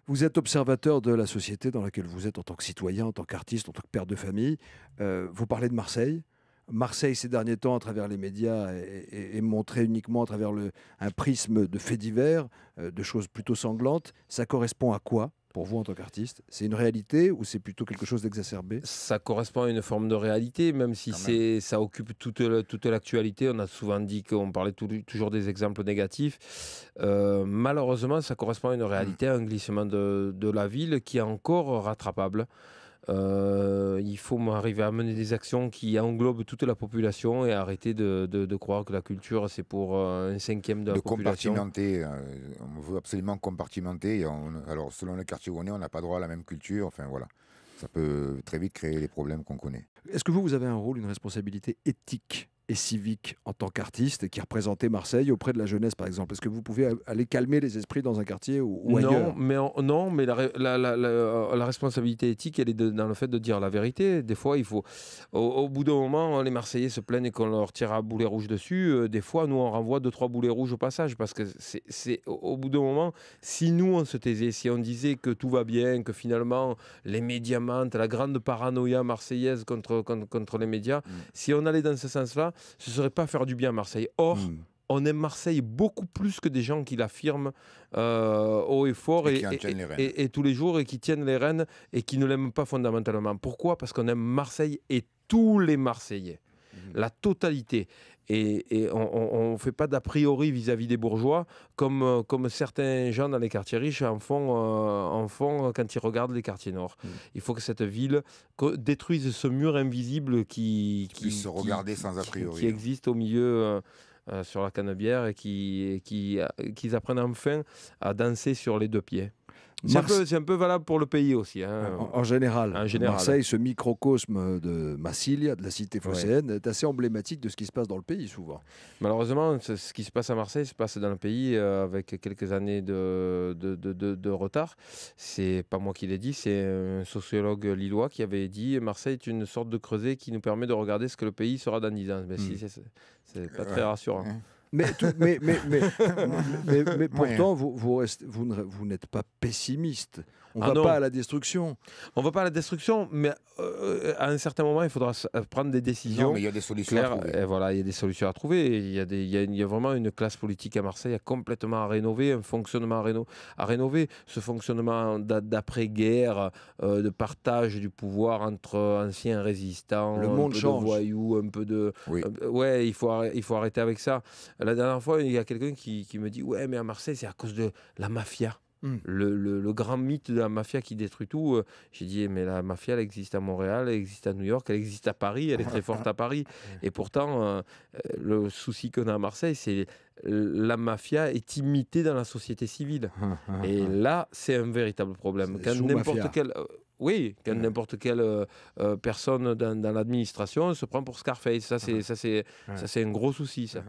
Vous êtes observateur de la société dans laquelle vous êtes en tant que citoyen, en tant qu'artiste, en tant que père de famille. Vous parlez de Marseille. Marseille, ces derniers temps, à travers les médias, est montrée uniquement à travers un prisme de faits divers, de choses plutôt sanglantes. Ça correspond à quoi pour vous en tant qu'artiste? C'est une réalité ou c'est plutôt quelque chose d'exacerbé? Ça correspond à une forme de réalité, même si Quand même. ça occupe toute l'actualité. On a souvent dit qu'on parlait toujours des exemples négatifs. Malheureusement, ça correspond à une Mmh. réalité, à un glissement de la ville qui est encore rattrapable. Il faut arriver à mener des actions qui englobent toute la population et arrêter de croire que la culture, c'est pour un cinquième de la De population. compartimenter, on veut absolument compartimenter. Alors, selon le quartier où on est, on n'a pas droit à la même culture. Enfin, voilà. Ça peut très vite créer les problèmes qu'on connaît. Est-ce que vous avez un rôle, une responsabilité éthique et civique en tant qu'artiste qui représentez Marseille auprès de la jeunesse, par exemple? Est-ce que vous pouvez aller calmer les esprits dans un quartier ou Non, ailleurs? non, mais la responsabilité éthique, elle est dans le fait de dire la vérité. Des fois, il faut. Au bout d'un moment, les Marseillais se plaignent qu'on leur tire un boulet rouge dessus. Des fois, nous, on renvoie deux, trois boulets rouges au passage. Parce que au bout d'un moment, si nous, on se taisait, si on disait que tout va bien, que finalement, les médias mentent, la grande paranoïa marseillaise contre les médias, Mm. si on allait dans ce sens-là, ce ne serait pas faire du bien à Marseille. Or, Hmm. on aime Marseille beaucoup plus que des gens qui l'affirment haut et fort Et qui en tiennent les rênes. et tous les jours et qui tiennent les rênes et qui ne l'aiment pas fondamentalement. Pourquoi? Parce qu'on aime Marseille et tous les Marseillais, Mhm. la totalité. Et on ne fait pas d'a priori vis-à-vis des bourgeois comme certains gens dans les quartiers riches en font quand ils regardent les quartiers nord. Mm. Il faut que cette ville détruise ce mur invisible Puisse se regarder sans a priori, qui hein. existe au milieu sur la Canebière qu'ils apprennent enfin à danser sur les deux pieds. Mars- C'est un peu valable pour le pays aussi, hein, En général, en général. Marseille, ce microcosme de Massilia, de la cité Ouais. phocéenne, est assez emblématique de ce qui se passe dans le pays souvent. Malheureusement, ce qui se passe à Marseille se passe dans le pays avec quelques années de retard. C'est pas moi qui l'ai dit, c'est un sociologue lillois qui avait dit Marseille est une sorte de creuset qui nous permet de regarder ce que le pays sera dans 10 ans. Mais Mm. si, c'est pas très rassurant. Hein. Mais Moyen. pourtant, vous n'êtes pas pessimiste. On ne Ah va non. pas à la destruction. On ne va pas à la destruction, mais à un certain moment, il faudra prendre des Non, décisions mais il y a des solutions à claires. trouver. Et voilà, il y a des solutions à trouver. Et il y a vraiment une classe politique à Marseille complètement à rénover, un fonctionnement à rénover. Ce fonctionnement d'après-guerre, de partage du pouvoir entre anciens résistants, Le un monde peu change. de voyous, un peu de... Oui. Ouais, il faut arrêter avec ça. La dernière fois, il y a quelqu'un qui me dit « Ouais, mais à Marseille, c'est à cause de la mafia. » Mm. Le grand mythe de la mafia qui détruit tout. J'ai dit, mais la mafia, elle existe à Montréal, elle existe à New York, elle existe à Paris, elle est très forte à Paris. Et pourtant, le souci qu'on a à Marseille, c'est la mafia est imitée dans la société civile. Et là, c'est un véritable problème. C'est Quand sous-mafia. n'importe quelle, oui, quand n'importe quelle personne dans l'administration se prend pour Scarface, ça c'est un gros souci, ça.